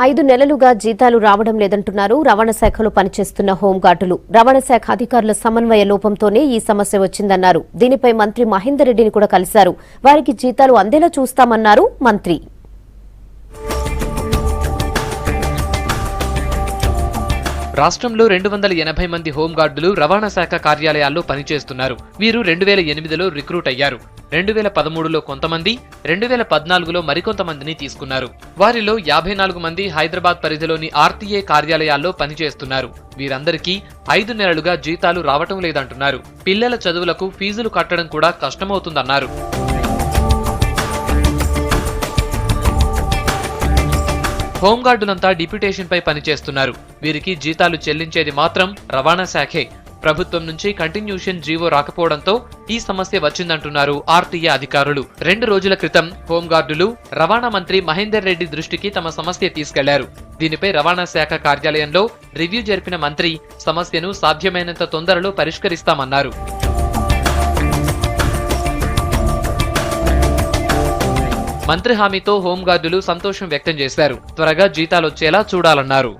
5 నెలలుగా జీతాలు రావడం లేదంటున్నారు రవాణా శాఖలో పనిచేస్తున్న హోంగార్డులు. రవాణా శాఖ అధికారుల సమన్వయ లోపంతోనే ఈ సమస్య వచ్చిందన్నారు. దీనిపై మంత్రి మహేందర్ రెడ్డిని కూడా కలిశారు. వారికి జీతాలు అందేలా చూస్తామన్నారు మంత్రి. రాష్ట్రంలో 280 మంది హోంగార్డులు రవాణా శాఖ కార్యాలయాల్లో పనిచేస్తున్నారు. వీరు 2008లో రిక్రూట్ అయ్యారు. 2013లో కొంతమంది, 2014లో మరికొంతమందిని తీసుకున్నారు. వారిలో 54 మంది హైదరాబాద్ పరిధిలోని ఆర్టీఏ కార్యాలయాల్లో పనిచేస్తున్నారు. వీరందరికీ 5 నెలలుగా జీతాలు రావటం లేదంటున్నారు. పిల్లల చదువులకు ఫీజులు కట్టడం కూడా కష్టమవుతుందన్నారు. హోంగార్డులంతా డిప్యూటేషన్ పై పనిచేస్తున్నారు. వీరికి జీతాలు చెల్లించేది మాత్రం రవాణా శాఖే. ప్రభుత్వం నుంచి కంటిన్యూషన్ జీవో రాకపోవడంతో ఈ సమస్య వచ్చిందంటున్నారు ఆర్టీఏ అధికారులు. 2 రోజుల క్రితం హోంగార్డులు రవాణా మంత్రి మహేందర్ రెడ్డి దృష్టికి తమ సమస్య తీసుకెళ్లారు. దీనిపై రవాణా శాఖ కార్యాలయంలో రివ్యూ జరిపిన మంత్రి సమస్యను సాధ్యమైనంత తొందరలో పరిష్కరిస్తామన్నారు. మంత్రి హామీతో హోంగార్డులు సంతోషం వ్యక్తం చేశారు. త్వరగా జీతాలొచ్చేలా చూడాలన్నారు.